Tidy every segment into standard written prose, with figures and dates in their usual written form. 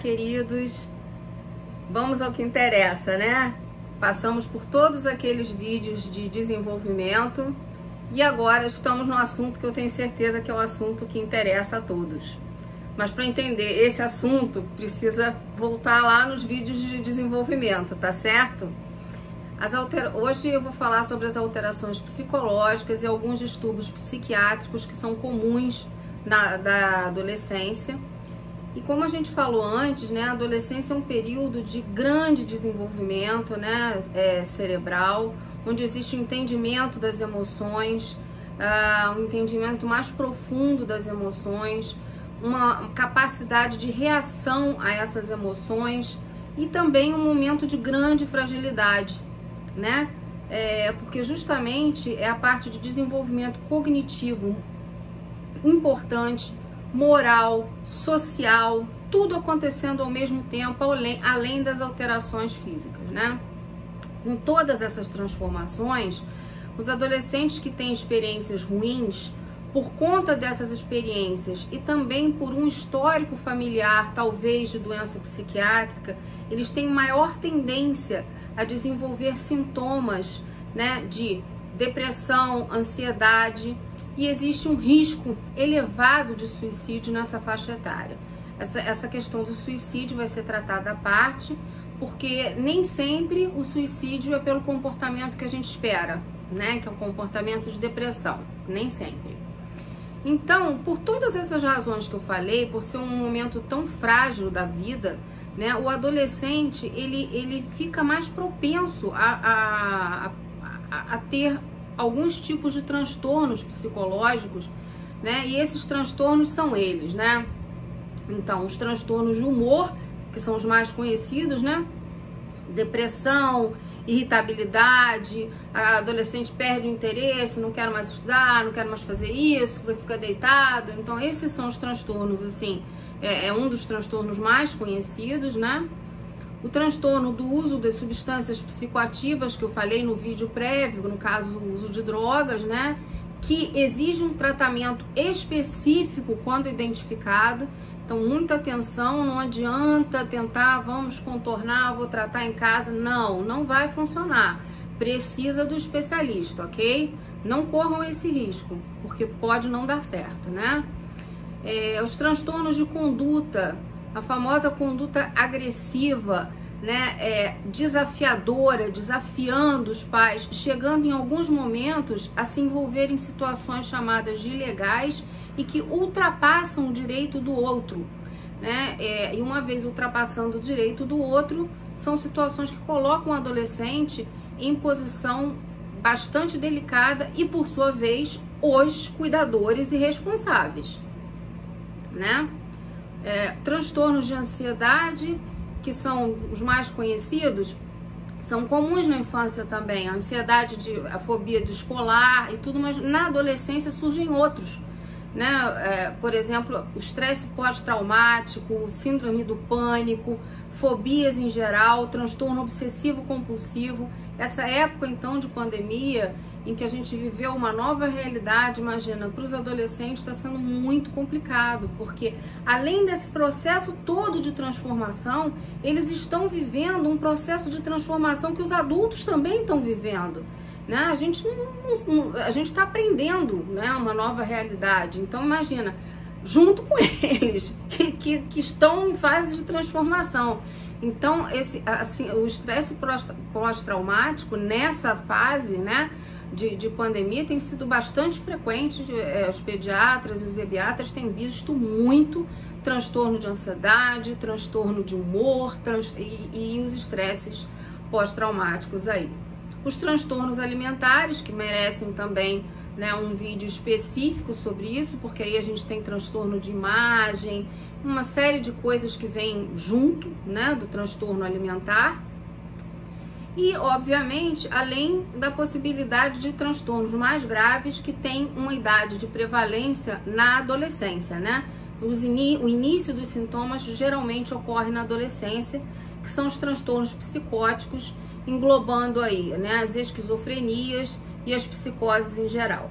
queridos? Vamos ao que interessa, né? Passamos por todos aqueles vídeos de desenvolvimento e agora estamos no assunto que eu tenho certeza que é o assunto que interessa a todos. Mas para entender esse assunto, precisa voltar lá nos vídeos de desenvolvimento, tá certo? Hoje eu vou falar sobre as alterações psicológicas e alguns distúrbios psiquiátricos que são comuns da adolescência. E como a gente falou antes, né, a adolescência é um período de grande desenvolvimento, né, cerebral, onde existe um entendimento das emoções, um entendimento mais profundo das emoções, uma capacidade de reação a essas emoções e também um momento de grande fragilidade, né? Porque justamente é a parte de desenvolvimento cognitivo importante, moral, social, tudo acontecendo ao mesmo tempo, além das alterações físicas, né? Com todas essas transformações, os adolescentes que têm experiências ruins, por conta dessas experiências e também por um histórico familiar, talvez de doença psiquiátrica, eles têm maior tendência a desenvolver sintomas, né, de depressão, ansiedade, e existe um risco elevado de suicídio nessa faixa etária. Essa questão do suicídio vai ser tratada à parte, porque nem sempre o suicídio é pelo comportamento que a gente espera, né, que é o comportamento de depressão, nem sempre. Então, por todas essas razões que eu falei, por ser um momento tão frágil da vida, né, o adolescente ele fica mais propenso a ter alguns tipos de transtornos psicológicos, né, e esses transtornos são eles, né? Então, os transtornos de humor, que são os mais conhecidos, né? Depressão, irritabilidade, a adolescente perde o interesse, não quero mais estudar, não quero mais fazer isso, vai ficar deitado. Então esses são os transtornos, assim, é um dos transtornos mais conhecidos, né? O transtorno do uso das substâncias psicoativas, que eu falei no vídeo prévio, no caso o uso de drogas, né? Que exige um tratamento específico quando identificado. Então, muita atenção, não adianta tentar, vamos contornar, vou tratar em casa. Não, não vai funcionar. Precisa do especialista, ok? Não corram esse risco, porque pode não dar certo, né? Os transtornos de conduta, a famosa conduta agressiva, né? Desafiadora, desafiando os pais, chegando em alguns momentos a se envolver em situações chamadas de ilegais e que ultrapassam o direito do outro, né? E uma vez ultrapassando o direito do outro, são situações que colocam o adolescente em posição bastante delicada e, por sua vez, os cuidadores e responsáveis, né? Transtornos de ansiedade, que são os mais conhecidos, são comuns na infância também, a ansiedade, a fobia de escolar e tudo, mas na adolescência surgem outros, né? Por exemplo, o estresse pós-traumático, síndrome do pânico, fobias em geral, transtorno obsessivo-compulsivo. Essa época, então, de pandemia, em que a gente viveu uma nova realidade, imagina, para os adolescentes está sendo muito complicado, porque além desse processo todo de transformação, eles estão vivendo um processo de transformação que os adultos também estão vivendo, né? A gente está aprendendo, né, uma nova realidade. Então imagina, junto com eles que estão em fase de transformação. Então o estresse pós-traumático nessa fase, né, de pandemia tem sido bastante frequente. Os pediatras e os ebiatras têm visto muito transtorno de ansiedade, transtorno de humor e os estresses pós-traumáticos aí. Os transtornos alimentares, que merecem também, né, um vídeo específico sobre isso, porque aí a gente tem transtorno de imagem, uma série de coisas que vem junto, né, do transtorno alimentar. E, obviamente, além da possibilidade de transtornos mais graves que têm uma idade de prevalência na adolescência, né? O início dos sintomas geralmente ocorre na adolescência, que são os transtornos psicóticos, englobando aí, né, as esquizofrenias e as psicoses em geral.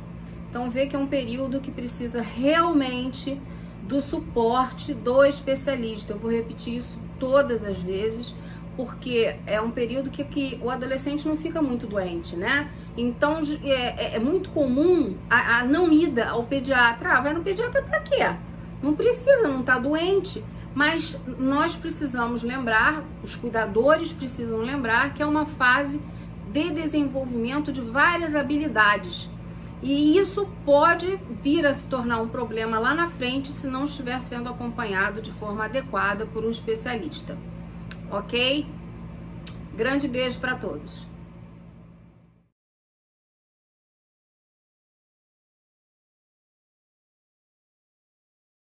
Então vê que é um período que precisa realmente do suporte do especialista. Eu vou repetir isso todas as vezes, porque é um período que o adolescente não fica muito doente, né? Então é muito comum a não ida ao pediatra. Ah, vai no pediatra pra quê? Não precisa, não tá doente. Mas nós precisamos lembrar, os cuidadores precisam lembrar que é uma fase de desenvolvimento de várias habilidades. E isso pode vir a se tornar um problema lá na frente se não estiver sendo acompanhado de forma adequada por um especialista. Ok? Grande beijo para todos.